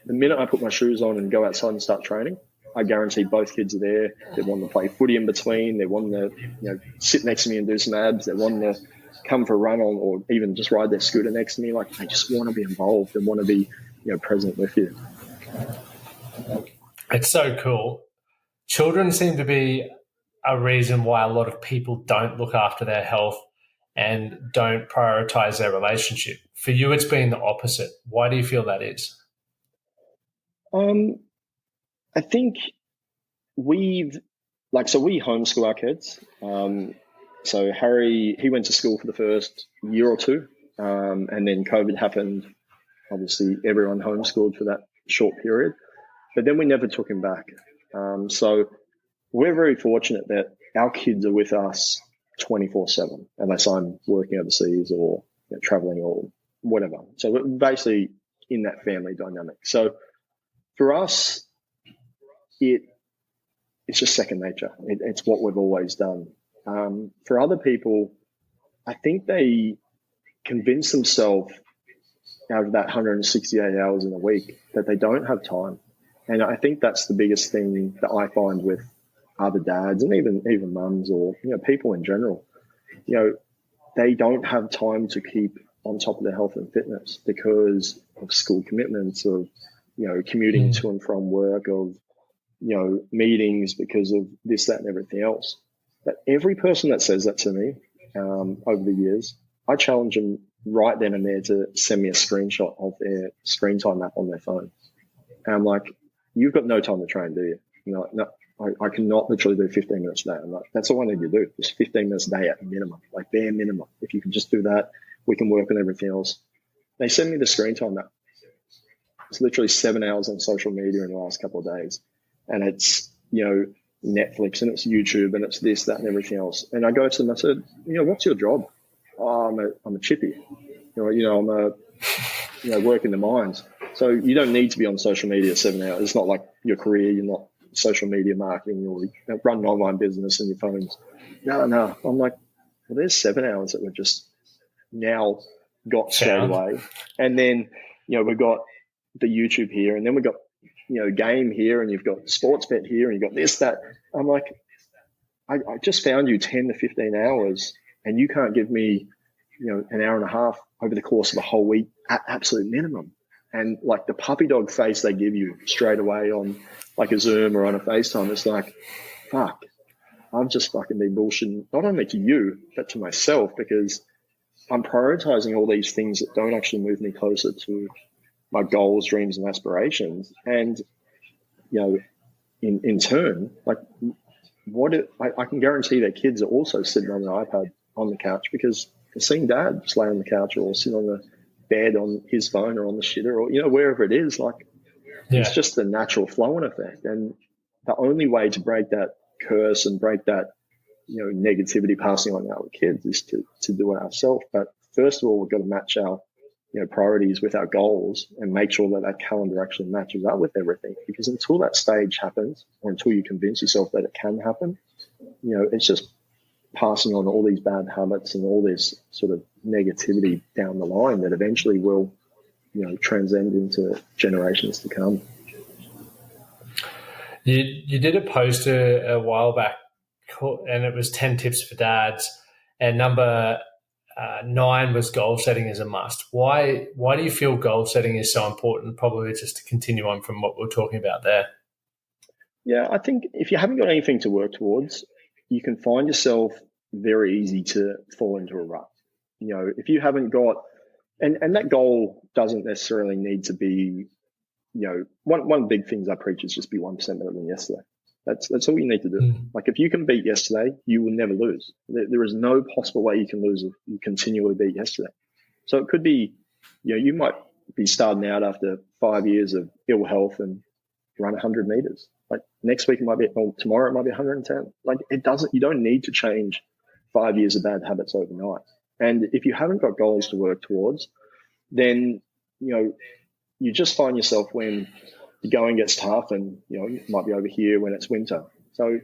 the minute I put my shoes on and go outside and start training, I guarantee both kids are there. They want to play footy in between. They want to sit next to me and do some abs. They want to come for a run on, or even just ride their scooter next to me. Like, they just want to be involved and want to be present with you. It's so cool. Children seem to be a reason why a lot of people don't look after their health and don't prioritize their relationship. For you, it's been the opposite. Why do you feel that is? I think we homeschool our kids. So Harry, he went to school for the first year or two, and then COVID happened. Obviously, everyone homeschooled for that short period, but then we never took him back. So we're very fortunate that our kids are with us 24/7, unless I'm working overseas or traveling or whatever. So we're basically in that family dynamic. So for us, it's just second nature. It's what we've always done. For other people, I think they convince themselves out of that 168 hours in a week that they don't have time. And I think that's the biggest thing that I find with other dads and even mums or people in general. They don't have time to keep on top of their health and fitness because of school commitments, of commuting to and from work, of meetings because of this, that, and everything else. But every person that says that to me over the years, I challenge them right then and there to send me a screenshot of their screen time app on their phone. And I'm like, you've got no time to train, do you? No, I cannot literally do 15 minutes a day. I'm like, that's all I need to do, just 15 minutes a day at minimum, like bare minimum. If you can just do that, we can work on everything else. They send me the screen time app. It's literally 7 hours on social media in the last couple of days. And it's, Netflix and it's YouTube and it's this, that, and everything else. And I go to them, I said, what's your job? Oh, I'm a chippy. I'm work in the mines. So you don't need to be on social media 7 hours. It's not like your career. You're not social media marketing or run an online business in your phones. No. I'm like, well, there's 7 hours that we've just now got straight away. And then, we've got the YouTube here, and then we've got, game here, and you've got sports bet here, and you've got this, that. I'm like, I just found you 10 to 15 hours, and you can't give me, an hour and a half over the course of a whole week at absolute minimum. And like the puppy dog face they give you straight away on like a Zoom or on a FaceTime, it's like, fuck, I've just fucking been bullshitting, not only to you, but to myself, because I'm prioritizing all these things that don't actually move me closer to my goals, dreams, and aspirations. And, in turn, like I can guarantee that kids are also sitting on an iPad on the couch because they're seeing dad just lay on the couch or sit on the bed on his phone or on the shitter or, wherever it is. Like, it's just the natural flowing effect. And the only way to break that curse and break that, negativity passing on our kids is to do it ourselves. But first of all, we've got to match our, priorities with our goals and make sure that calendar actually matches up with everything. Because until that stage happens, or until you convince yourself that it can happen, it's just passing on all these bad habits and all this sort of negativity down the line that eventually will, transcend into generations to come. You did a post a while back, and it was 10 tips for dads, and number 9 was goal setting is a must. Why do you feel goal setting is so important? Probably just to continue on from what we're talking about there. Yeah, I think if you haven't got anything to work towards, you can find yourself very easy to fall into a rut. If you haven't got, and that goal doesn't necessarily need to be, one of the big things I preach is just be 1% better than yesterday. That's all you need to do. Like, if you can beat yesterday, you will never lose. There is no possible way you can lose if you continually beat yesterday. So it could be, you might be starting out after 5 years of ill health and run 100 meters. Like, next week it might be, or tomorrow it might be 110. Like, you don't need to change 5 years of bad habits overnight. And if you haven't got goals to work towards, then, you just find yourself when the going gets tough, and you might be over here when it's winter. So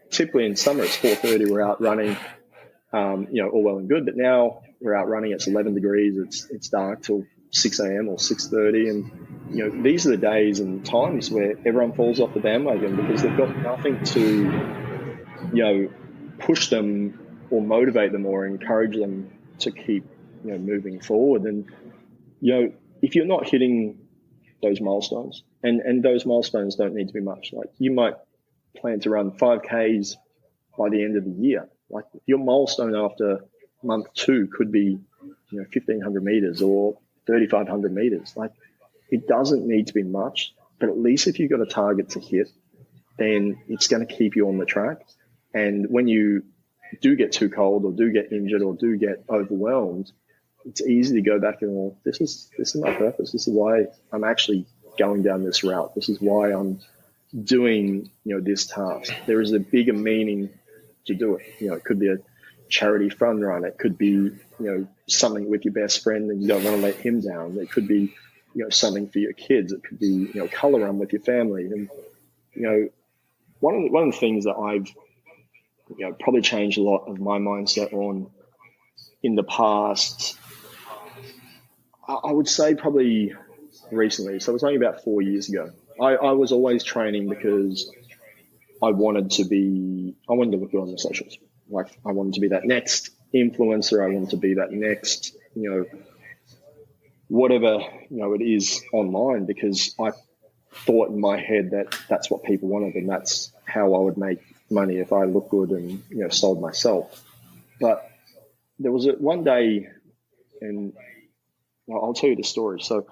typically in summer it's 4:30, we're out running, all well and good. But now we're out running, it's 11 degrees, it's dark till 6 a.m. or 6:30, and these are the days and times where everyone falls off the bandwagon because they've got nothing to push them or motivate them or encourage them to keep moving forward. And if you're not hitting those milestones, and those milestones don't need to be much. Like, you might plan to run 5Ks by the end of the year. Like, your milestone after month 2 could be 1,500 meters or 3,500 meters. Like, it doesn't need to be much, but at least if you've got a target to hit, then it's going to keep you on the track. And when you do get too cold or do get injured or do get overwhelmed, it's easy to go back and, well, this is my purpose. This is why I'm actually going down this route. This is why I'm doing, this task. There is a bigger meaning to do it. It could be a charity fun run. It could be, something with your best friend and you don't want to let him down. It could be, something for your kids. It could be, color run with your family. And, one of the things that I've, probably changed a lot of my mindset on in the past, I would say probably recently. So it was only about 4 years ago. I was always training because I wanted to look good on the socials. Like, I wanted to be that next influencer. I wanted to be that next, whatever, it is online, because I thought in my head that that's what people wanted and that's how I would make money if I looked good and, sold myself. But there was one day, and I'll tell you the story. So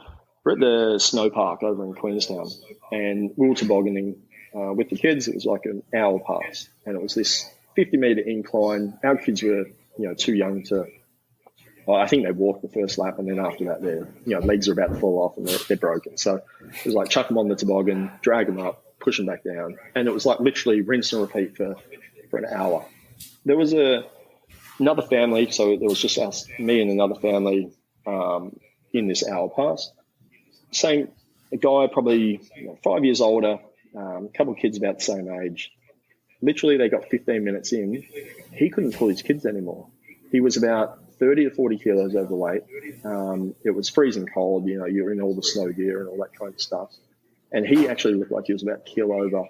we're at the snow park over in Queenstown, and we were tobogganing with the kids. It was like an hour pass, and it was this 50-meter incline. Our kids were, too young to. Well, I think they walked the first lap, and then after that, their legs are about to fall off and they're broken. So it was like chuck them on the toboggan, drag them up, push them back down, and it was like literally rinse and repeat for an hour. There was another family, so there was just us, me and another family in this hour pass. A guy probably 5 years older, a couple of kids about the same age. Literally, they got 15 minutes in. He couldn't pull his kids anymore. He was about 30 to 40 kilos overweight. It was freezing cold. You're in all the snow gear and all that kind of stuff. And he actually looked like he was about a kilo over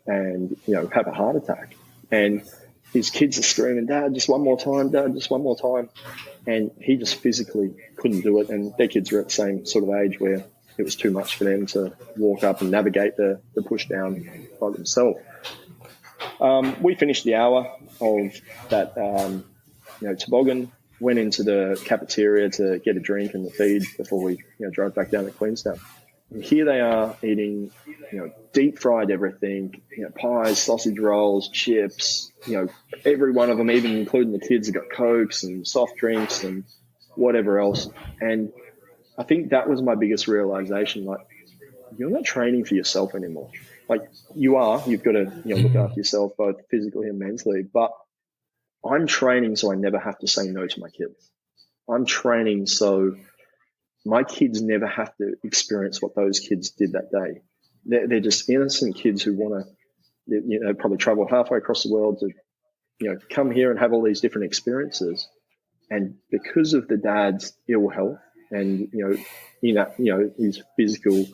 and, have a heart attack. And his kids are screaming, "Dad, just one more time, Dad, just one more time." And he just physically couldn't do it. And their kids were at the same sort of age where it was too much for them to walk up and navigate the push down by themselves. We finished the hour of that, toboggan, went into the cafeteria to get a drink and the feed before we, drove back down to Queenstown. And here they are eating, deep fried everything, pies, sausage rolls, chips, every one of them, even including the kids, have got Cokes and soft drinks and whatever else. And I think that was my biggest realization. Like, you're not training for yourself anymore. Like, you've got to, look after yourself both physically and mentally. But I'm training so I never have to say no to my kids. I'm training so my kids never have to experience what those kids did that day. They're just innocent kids who want to, probably travel halfway across the world to, come here and have all these different experiences. And because of the dad's ill health and, his physical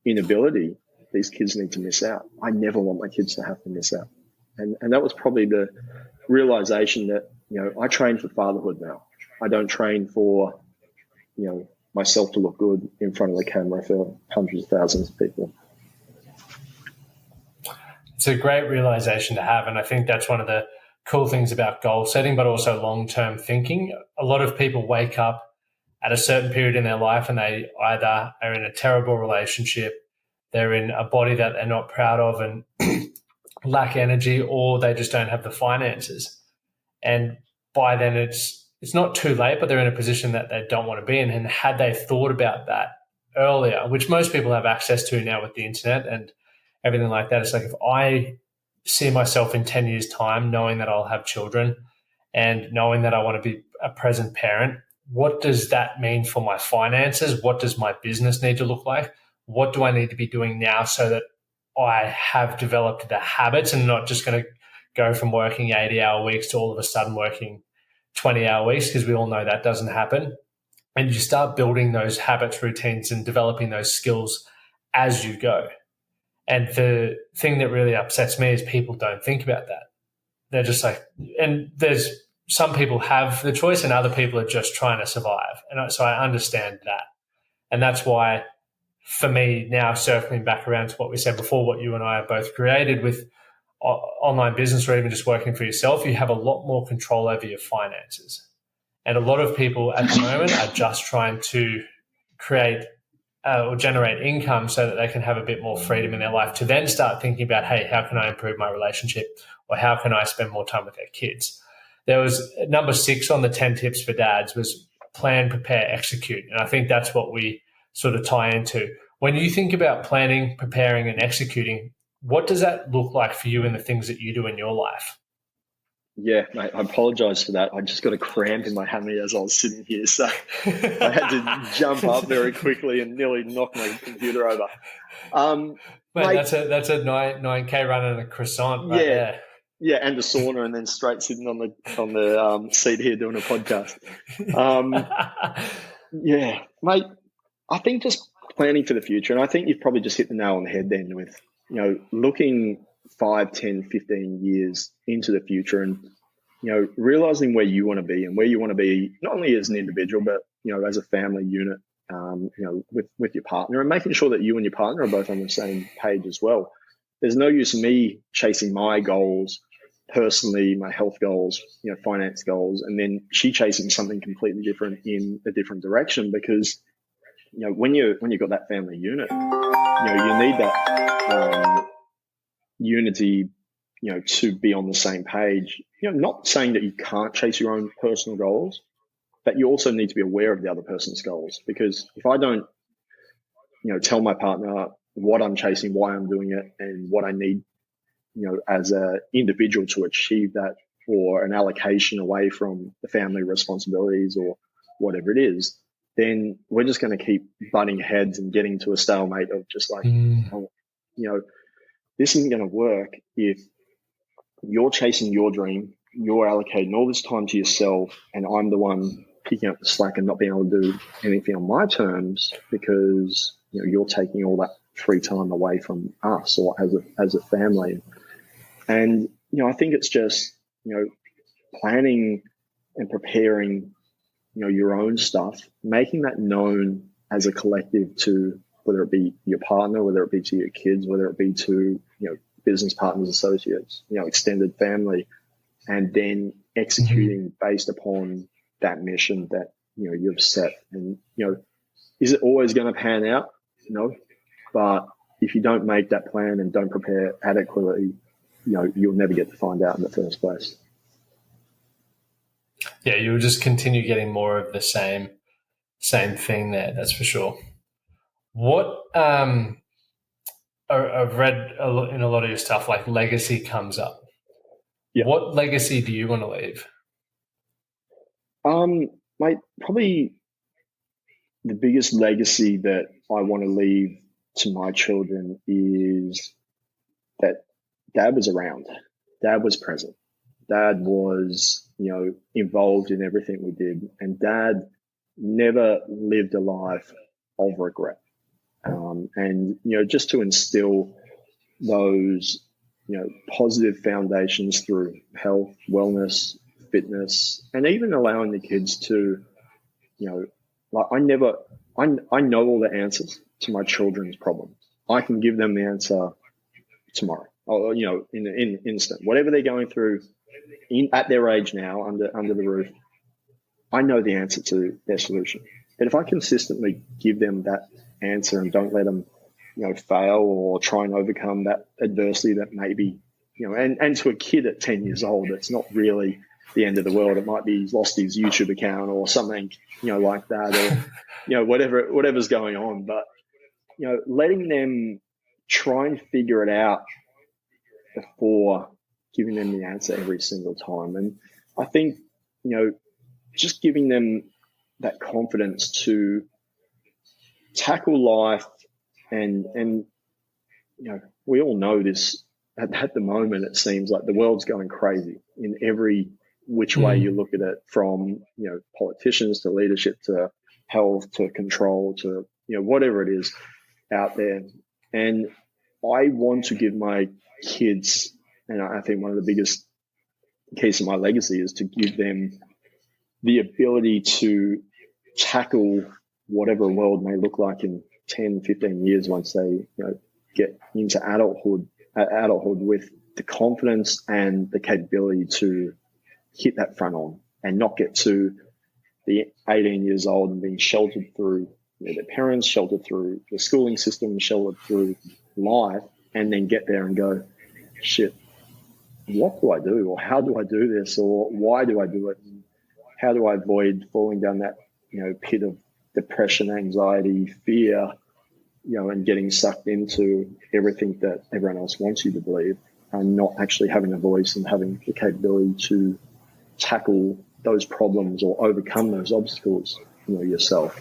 inability, these kids need to miss out. I never want my kids to have to miss out. And that was probably the realization that, I train for fatherhood now. I don't train for, myself to look good in front of the camera for hundreds of thousands of people. It's a great realization to have. And I think that's one of the cool things about goal setting, but also long-term thinking. A lot of people wake up at a certain period in their life and they either are in a terrible relationship, they're in a body that they're not proud of and lack energy, or they just don't have the finances. And by then it's not too late, but they're in a position that they don't want to be in. And had they thought about that earlier, which most people have access to now with the internet and everything like that, it's like, if I see myself in 10 years' time knowing that I'll have children and knowing that I want to be a present parent, what does that mean for my finances? What does my business need to look like? What do I need to be doing now so that I have developed the habits and not just going to go from working 80-hour weeks to all of a sudden working 20-hour weeks, because we all know that doesn't happen. And you start building those habits, routines, and developing those skills as you go. And the thing that really upsets me is people don't think about that. They're just like, and there's some people have the choice and other people are just trying to survive. And so I understand that. And that's why, for me now, circling back around to what we said before, what you and I have both created with online business or even just working for yourself, you have a lot more control over your finances. And a lot of people at the moment are just trying to create or generate income so that they can have a bit more freedom in their life to then start thinking about, hey, how can I improve my relationship, or how can I spend more time with their kids? There was number 6 on the 10 tips for dads was plan, prepare, execute. And I think that's what we sort of tie into. When you think about planning, preparing, and executing, what does that look like for you in the things that you do in your life? Yeah, mate, I apologize for that. I just got a cramp in my hammy as I was sitting here. So I had to jump up very quickly and nearly knock my computer over. Mate, that's a 9K run and a croissant right there. Yeah, and a sauna, and then straight sitting on the seat here doing a podcast. Yeah, mate, I think just planning for the future, and I think you've probably just hit the nail on the head then with, looking 5, 10, 15 years into the future and, realizing where you want to be and where you want to be, not only as an individual, but, as a family unit, with your partner, and making sure that you and your partner are both on the same page as well. There's no use in me chasing my goals personally, my health goals, finance goals, and then she chasing something completely different in a different direction, because, when you've got that family unit, you need that, unity, to be on the same page. Not saying that you can't chase your own personal goals, but you also need to be aware of the other person's goals. Because if I don't, tell my partner what I'm chasing, why I'm doing it, and what I need, as an individual to achieve that, or an allocation away from the family responsibilities or whatever it is, then we're just going to keep butting heads and getting to a stalemate of just like, this isn't going to work if you're chasing your dream you're allocating all this time to yourself and I'm the one picking up the slack and not being able to do anything on my terms because, you're taking all that free time away from us or as a family. And, I think it's just, planning and preparing, your own stuff, making that known as a collective to whether it be your partner, whether it be to your kids, whether it be to, business partners, associates, extended family, and then executing based upon that mission that, you've set. And, is it always going to pan out? No. But if you don't make that plan and don't prepare adequately, you'll never get to find out in the first place. Yeah, you'll just continue getting more of the same thing there. That's for sure. What I've read in a lot of your stuff, like legacy comes up. Yeah. What legacy do you want to leave? Mate, probably the biggest legacy that I want to leave to my children is that Dad was around. Dad was present. Dad was, involved in everything we did. And Dad never lived a life of regret. And, just to instill those, positive foundations through health, wellness, fitness, and even allowing the kids to, I know all the answers to my children's problems. I can give them the answer tomorrow, or, in an instant. Whatever they're going through at their age now, under the roof, I know the answer to their solution. But if I consistently give them that answer and don't let them, fail or try and overcome that adversity that maybe, and to a kid at 10 years old, it's not really the end of the world. It might be he's lost his YouTube account or something, like that, or, whatever's going on. But, letting them try and figure it out before giving them the answer every single time. And I think, just giving them that confidence to tackle life and we all know this at the moment. It seems like the world's going crazy in every which way you look at it, from, politicians to leadership to health to control to, whatever it is out there. And I want to give my kids, and I think one of the biggest keys of my legacy is to give them the ability to tackle whatever a world may look like in 10, 15 years once they, get into adulthood with the confidence and the capability to hit that front on and not get to the 18 years old and being sheltered through their parents, sheltered through the schooling system, sheltered through life, and then get there and go, shit, what do I do? Or how do I do this? Or why do I do it? And how do I avoid falling down that, pit of depression, anxiety, fear, and getting sucked into everything that everyone else wants you to believe, and not actually having a voice and having the capability to tackle those problems or overcome those obstacles, yourself.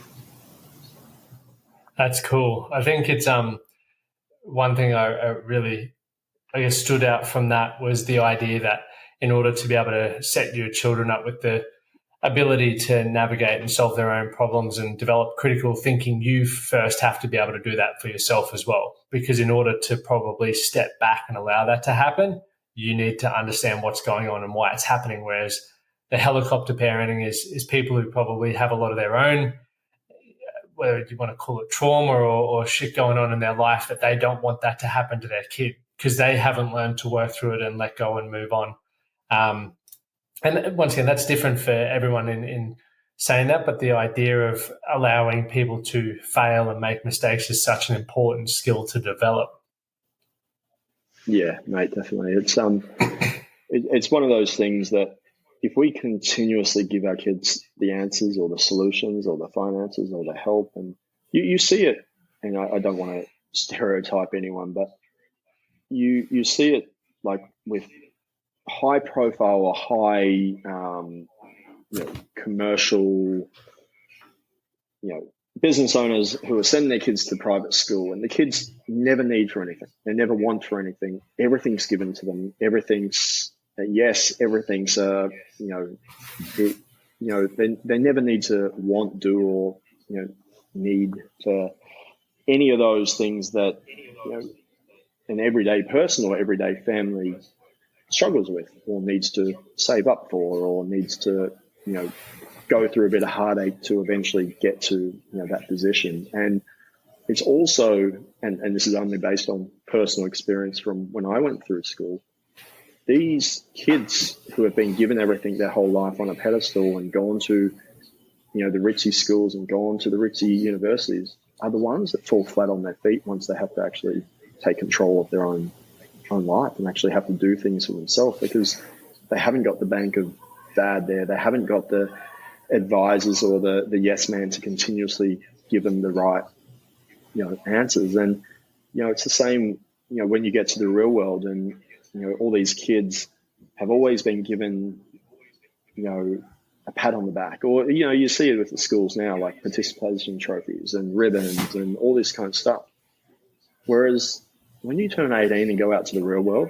That's cool. I think it's one thing I really, I guess, stood out from that was the idea that in order to be able to set your children up with the ability to navigate and solve their own problems and develop critical thinking, you first have to be able to do that for yourself as well. Because in order to probably step back and allow that to happen, you need to understand what's going on and why it's happening. Whereas the helicopter parenting is people who probably have a lot of their own, whether you want to call it trauma or shit going on in their life, that they don't want that to happen to their kid because they haven't learned to work through it and let go and move on. And once again, that's different for everyone in saying that, but the idea of allowing people to fail and make mistakes is such an important skill to develop. Yeah, mate, definitely. It's one of those things that if we continuously give our kids the answers or the solutions or the finances or the help, and you see it, and I don't want to stereotype anyone, but you see it like with high profile or high commercial business owners who are sending their kids to private school, and the kids never need for anything, they never want for anything, everything's given to them, everything's yes, everything's they never need to want, do, or need for any of those things that an everyday person or everyday family struggles with, or needs to save up for, or needs to go through a bit of heartache to eventually get to that position. And it's also, and this is only based on personal experience from when I went through school, these kids who have been given everything their whole life on a pedestal and gone to the ritzy schools and gone to the ritzy universities are the ones that fall flat on their feet once they have to actually take control of their own life and actually have to do things for themselves, because they haven't got the bank of dad there. They haven't got the advisors or the yes man to continuously give them the right answers. And it's the same when you get to the real world, and all these kids have always been given a pat on the back, or you see it with the schools now, like participation trophies and ribbons and all this kind of stuff. Whereas when you turn 18 and go out to the real world,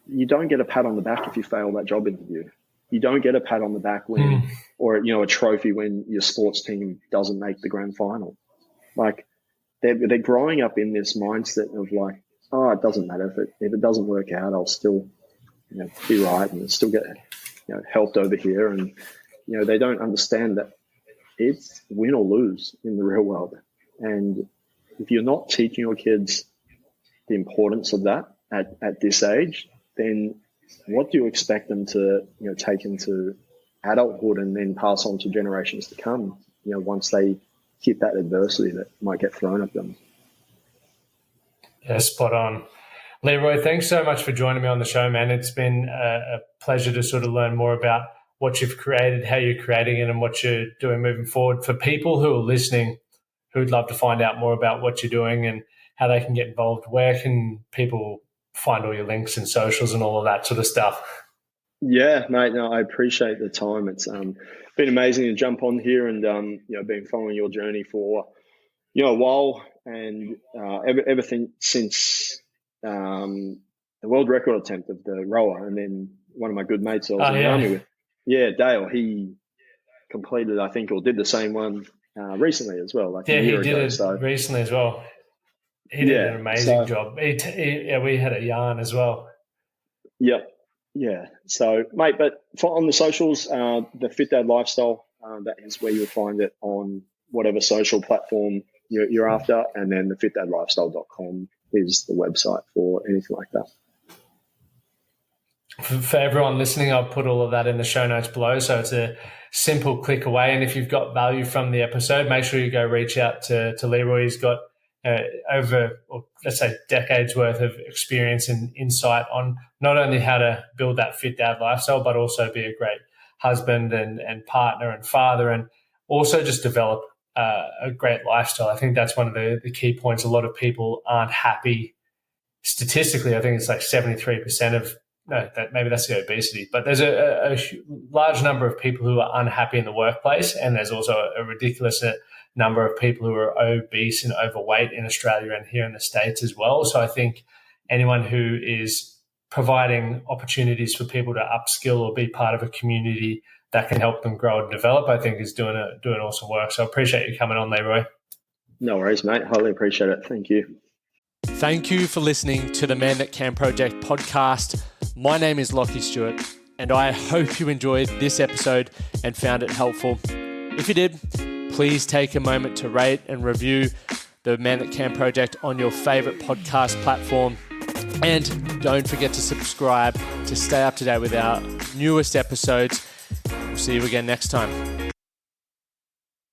you don't get a pat on the back if you fail that job interview. You don't get a pat on the back when, or a trophy when your sports team doesn't make the grand final. Like they're growing up in this mindset of like, oh, it doesn't matter if it doesn't work out, I'll still be right and still get helped over here. And they don't understand that it's win or lose in the real world. And if you're not teaching your kids the importance of that at this age, then what do you expect them to take into adulthood and then pass on to generations to come, once they hit that adversity that might get thrown at them? Yeah, spot on. Leroy, thanks so much for joining me on the show, man. It's been a pleasure to sort of learn more about what you've created, how you're creating it, and what you're doing moving forward. For people who are listening who'd love to find out more about what you're doing and how they can get involved, where can people find all your links and socials and all of that sort of stuff? Yeah, mate, no, I appreciate the time. It's been amazing to jump on here and, been following your journey for, a while, and everything since the world record attempt of the rower, and then one of my good mates I was in the army with, Dale, he completed, I think, or did the same one recently as well. Like a year he did ago, it recently as well. He did an amazing job. We had a yarn as well. Yep. Yeah. So, mate, but on the socials, the Fit Dad Lifestyle, that is where you'll find it on whatever social platform you're after. And then the fitdadlifestyle.com is the website for anything like that. For everyone listening, I'll put all of that in the show notes below. So it's a simple click away. And if you've got value from the episode, make sure you go reach out to Leroy. He's got over, let's say, decades worth of experience and insight on not only how to build that fit dad lifestyle, but also be a great husband and partner and father, and also just develop a great lifestyle. I think that's one of the key points. A lot of people aren't happy statistically. I think it's like 73% of, maybe that's the obesity, but there's a large number of people who are unhappy in the workplace, and there's also a ridiculous number of people who are obese and overweight in Australia and here in the States as well. So I think anyone who is providing opportunities for people to upskill or be part of a community that can help them grow and develop, I think is doing awesome work. So I appreciate you coming on, Leroy. No worries, mate. Highly appreciate it. Thank you. Thank you for listening to the Man That Can Project podcast. My name is Lachlan Stuart, and I hope you enjoyed this episode and found it helpful. If you did, please take a moment to rate and review the Man That Can Project on your favorite podcast platform. And don't forget to subscribe to stay up to date with our newest episodes. We'll see you again next time.